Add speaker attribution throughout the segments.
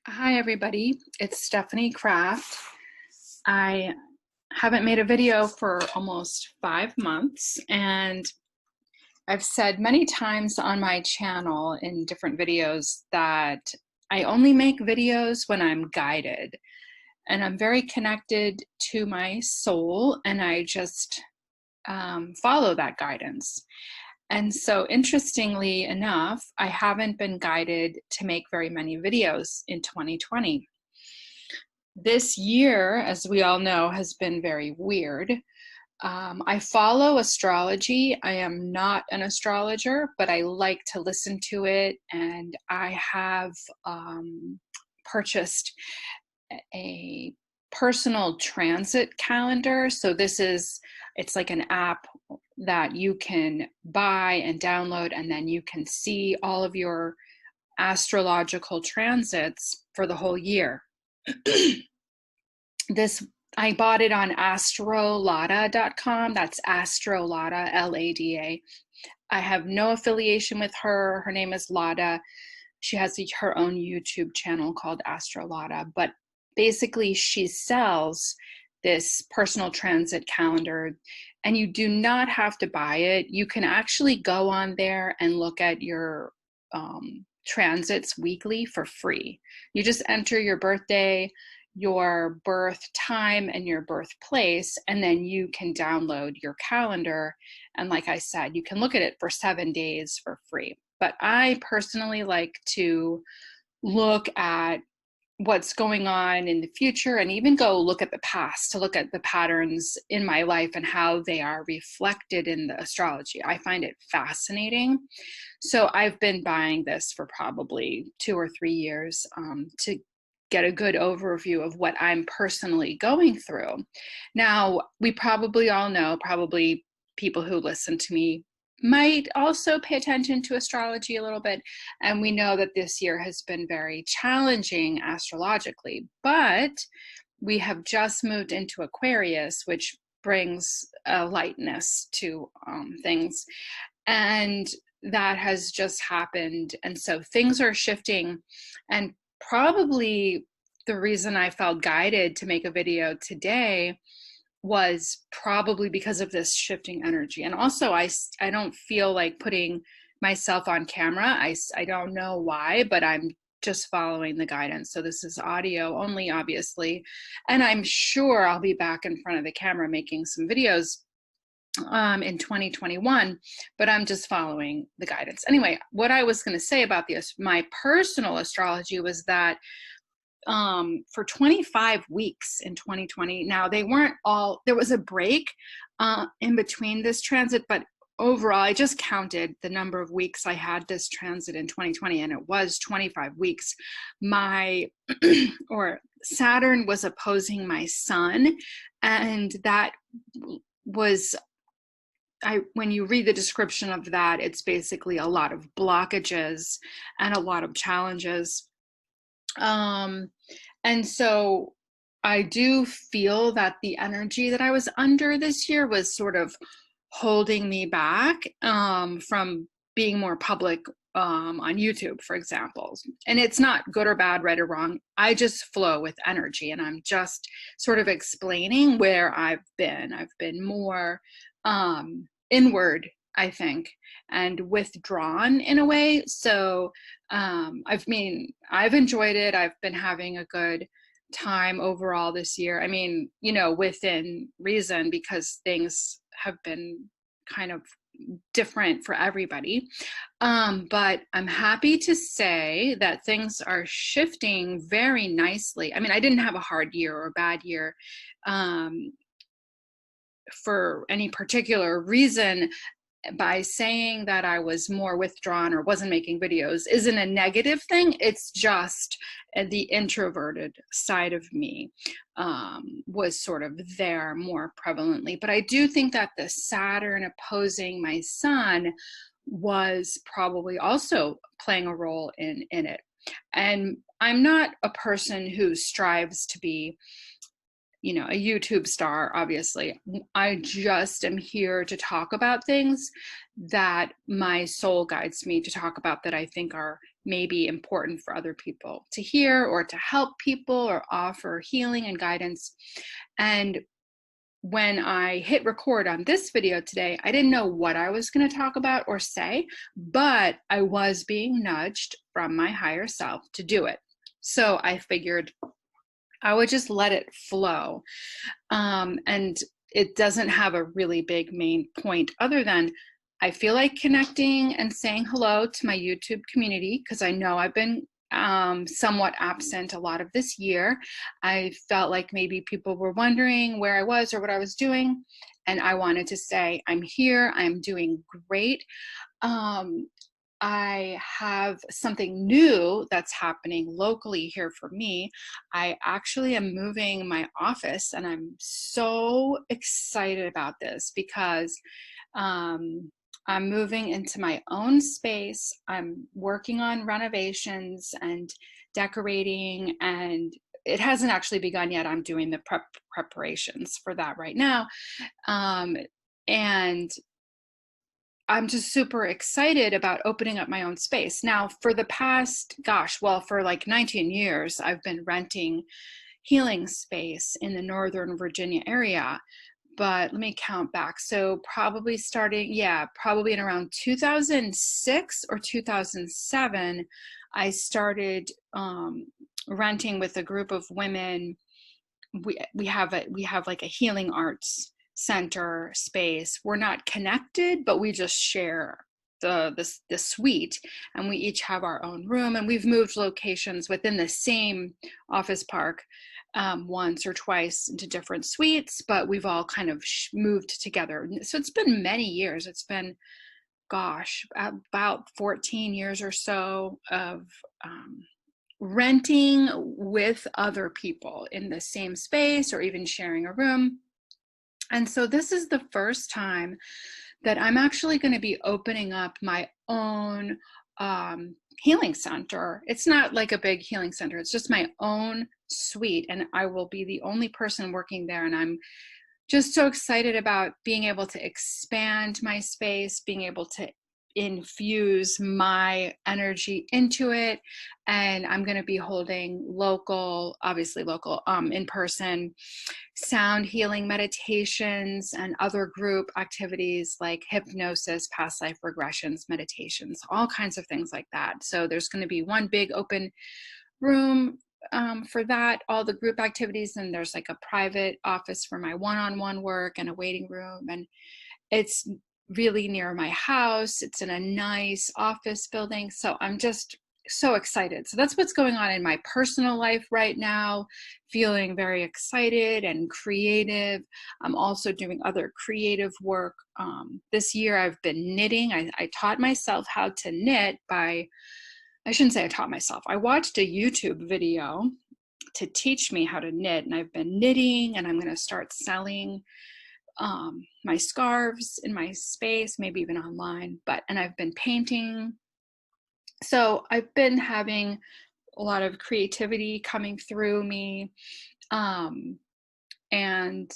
Speaker 1: Hi, everybody. It's Stephanie Kraft. I haven't made a video for almost 5 months, and I've said many times on my channel in different videos that I only make videos when I'm guided, and I'm very connected to my soul, and I just follow that guidance. And so, interestingly enough, I haven't been guided to make very many videos in 2020. This year, as we all know, has been very weird. I follow astrology. I am not an astrologer, but I like to listen to it. And I have purchased a personal transit calendar. So it's like an app that you can buy and download, and then you can see all of your astrological transits for the whole year. I bought it on astrolada.com. That's astrolada, Lada. I have no affiliation with her. Her name is Lada. She has her own YouTube channel called Astrolada, but basically she sells this personal transit calendar, and you do not have to buy it. You can actually go on there and look at your transits weekly for free. You just enter your birthday, your birth time, and your birthplace, and then you can download your calendar. And like I said, you can look at it for 7 days for free. But I personally like to look at what's going on in the future and even go look at the past to look at the patterns in my life and how they are reflected in the astrology. I find it fascinating. So I've been buying this for probably 2 or 3 years to get a good overview of what I'm personally going through. Now, we probably all know, probably people who listen to me might also pay attention to astrology a little bit. And we know that this year has been very challenging astrologically, but we have just moved into Aquarius, which brings a lightness to things. And that has just happened. And so things are shifting. And probably the reason I felt guided to make a video today was probably because of this shifting energy. And also, I don't feel like putting myself on camera. I don't know why, but I'm just following the guidance. So this is audio only, obviously. And I'm sure I'll be back in front of the camera making some videos in 2021, but I'm just following the guidance. Anyway, what I was going to say about my personal astrology was that for 25 weeks in 2020. Now, they weren't all, there was a break in between this transit, but overall, I just counted the number of weeks I had this transit in 2020, and it was 25 weeks. Or Saturn was opposing my sun, and that was, when you read the description of that, it's basically a lot of blockages and a lot of challenges. And so I do feel that the energy that I was under this year was sort of holding me back from being more public on YouTube, for example. And it's not good or bad, right or wrong. I just flow with energy, and I'm just sort of explaining where I've been. I've been more inward, I think, and withdrawn in a way. So I've enjoyed it. I've been having a good time overall this year. I mean, within reason, because things have been kind of different for everybody. But I'm happy to say that things are shifting very nicely. I mean, I didn't have a hard year or a bad year for any particular reason. By saying that I was more withdrawn or wasn't making videos isn't a negative thing. It's just the introverted side of me was sort of there more prevalently. But I do think that the Saturn opposing my sun was probably also playing a role in it. And I'm not a person who strives to be a YouTube star, obviously. I just am here to talk about things that my soul guides me to talk about, that I think are may be important for other people to hear or to help people or offer healing and guidance. And when I hit record on this video today, I didn't know what I was going to talk about or say, but I was being nudged from my higher self to do it. So I figured I would just let it flow. And it doesn't have a really big main point other than I feel like connecting and saying hello to my YouTube community, because I know I've been somewhat absent a lot of this year. I felt like maybe people were wondering where I was or what I was doing. And I wanted to say, I'm here, I'm doing great. I have something new that's happening locally here for me. I actually am moving my office, and I'm so excited about this because I'm moving into my own space. I'm working on renovations and decorating, and it hasn't actually begun yet. I'm doing the preparations for that right now. And I'm just super excited about opening up my own space. Now, for the past, for like 19 years, I've been renting healing space in the Northern Virginia area. But let me count back. So probably in around 2006 or 2007, I started renting with a group of women. We have like a healing arts center space. We're not connected, but we just share the suite, and we each have our own room, and we've moved locations within the same office park once or twice into different suites, but we've all kind of moved together. So it's been many years. It's been, about 14 years or so of renting with other people in the same space or even sharing a room. And so this is the first time that I'm actually going to be opening up my own healing center. It's not like a big healing center. It's just my own suite, and I will be the only person working there. And I'm just so excited about being able to expand my space, being able to infuse my energy into it. And I'm going to be holding local in-person sound healing meditations and other group activities like hypnosis, past life regressions, meditations, all kinds of things like that. So there's going to be one big open room for that, all the group activities, and there's like a private office for my one-on-one work and a waiting room. And it's really near my house. It's in a nice office building. So I'm just so excited. So that's what's going on in my personal life right now, feeling very excited and creative. I'm also doing other creative work. This year I've been knitting. I taught myself how to knit I shouldn't say I taught myself. I watched a YouTube video to teach me how to knit, and I've been knitting, and I'm going to start selling my scarves in my space, maybe even online, and I've been painting. So I've been having a lot of creativity coming through me, and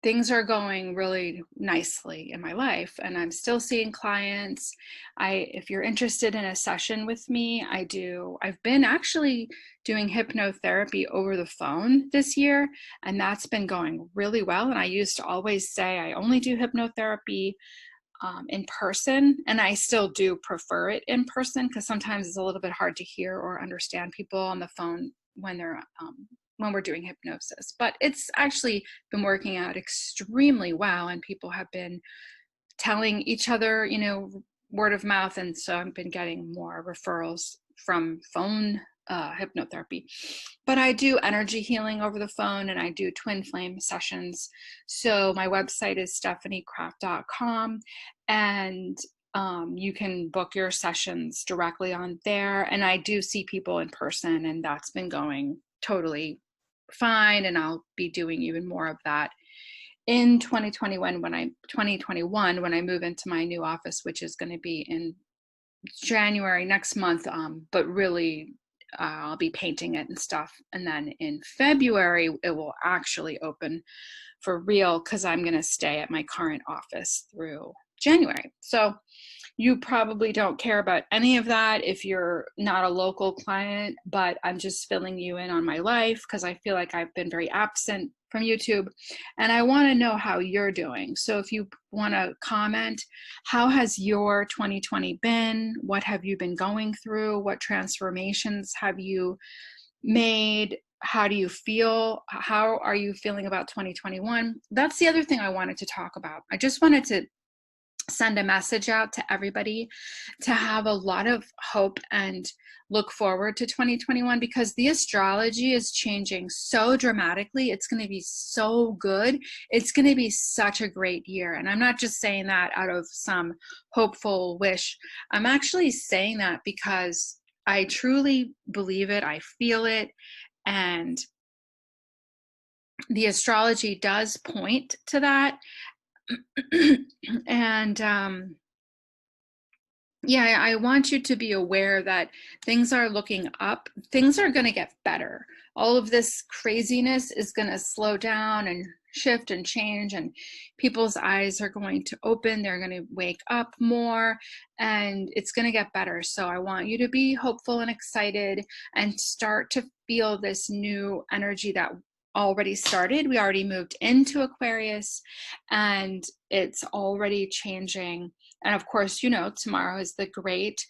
Speaker 1: things are going really nicely in my life, and I'm still seeing clients. If you're interested in a session with me, I've been actually doing hypnotherapy over the phone this year, and that's been going really well. And I used to always say I only do hypnotherapy in person, and I still do prefer it in person because sometimes it's a little bit hard to hear or understand people on the phone when we're doing hypnosis. But it's actually been working out extremely well, and people have been telling each other, word of mouth, and so I've been getting more referrals from phone hypnotherapy. But I do energy healing over the phone, and I do twin flame sessions. So my website is stephaniecraft.com, and you can book your sessions directly on there. And I do see people in person, and that's been going totally fine. And I'll be doing even more of that in 2021 when I move into my new office, which is going to be in January next month. But really, I'll be painting it and stuff. And then in February, it will actually open for real because I'm going to stay at my current office through January. So You probably don't care about any of that if you're not a local client, but I'm just filling you in on my life because I feel like I've been very absent from YouTube, and I want to know how you're doing. So if you want to comment, how has your 2020 been? What have you been going through? What transformations have you made? How do you feel? How are you feeling about 2021? That's the other thing I wanted to talk about. I just wanted to send a message out to everybody to have a lot of hope and look forward to 2021, because the astrology is changing so dramatically. It's going to be so good. It's going to be such a great year. And I'm not just saying that out of some hopeful wish. I'm actually saying that because I truly believe it. I feel it. And the astrology does point to that. And yeah, I want you to be aware that things are looking up. Things are going to get better. All of this craziness is going to slow down and shift and change, and people's eyes are going to open. They're going to wake up more, and it's going to get better. So I want you to be hopeful and excited and start to feel this new energy that already started. We already moved into Aquarius, and it's already changing. And of course, you know, tomorrow is the great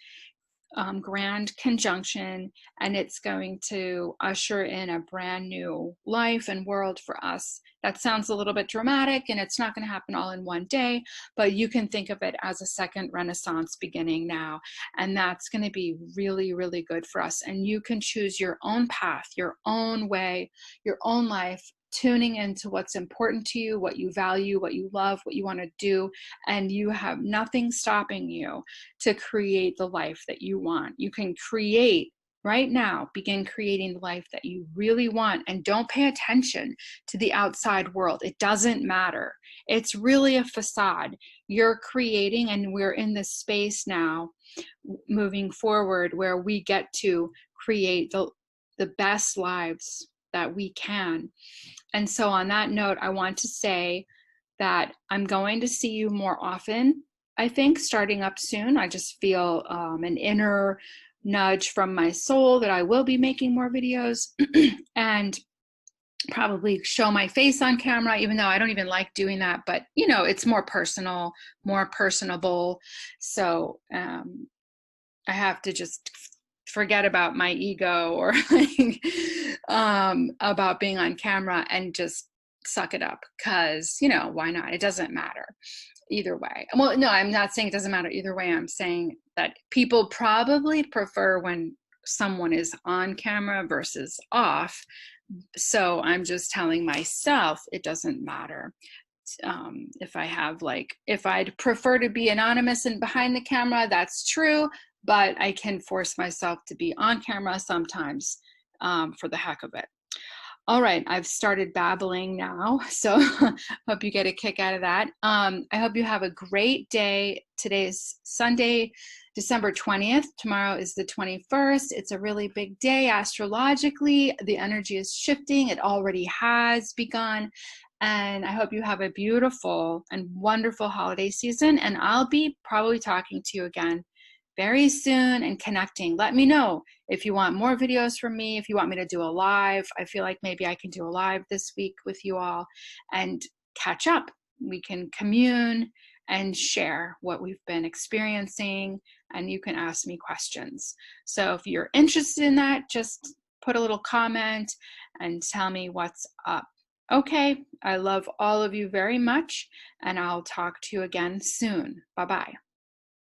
Speaker 1: grand conjunction, and it's going to usher in a brand new life and world for us. That sounds a little bit dramatic, and it's not going to happen all in one day, but you can think of it as a second renaissance beginning now. And that's going to be really, really good for us. And you can choose your own path, your own way, your own life, tuning into what's important to you, what you value, what you love, what you want to do, and you have nothing stopping you to create the life that you want. You can create right now, begin creating the life that you really want, and don't pay attention to the outside world. It doesn't matter. It's really a facade. You're creating, and we're in this space now moving forward where we get to create the best lives that we can. And so on that note, I want to say that I'm going to see you more often, I think, starting up soon. I just feel an inner nudge from my soul that I will be making more videos and probably show my face on camera, even though I don't even like doing that. But, you know, it's more personal, more personable. So I have to just forget about my ego or like, about being on camera and just suck it up, because, you know, why not? It doesn't matter either way. Well, no, I'm not saying it doesn't matter either way. I'm saying that people probably prefer when someone is on camera versus off. So I'm just telling myself it doesn't matter. If I have if I'd prefer to be anonymous and behind the camera, that's true, but I can force myself to be on camera sometimes for the heck of it. All right, I've started babbling now, so hope you get a kick out of that. I hope you have a great day. Today is Sunday, December 20th. Tomorrow is the 21st. It's a really big day astrologically. The energy is shifting. It already has begun. And I hope you have a beautiful and wonderful holiday season. And I'll be probably talking to you again very soon and connecting. Let me know if you want more videos from me, if you want me to do a live. I feel like maybe I can do a live this week with you all and catch up. We can commune and share what we've been experiencing, and you can ask me questions. So if you're interested in that, just put a little comment and tell me what's up. Okay, I love all of you very much, and I'll talk to you again soon. Bye-bye.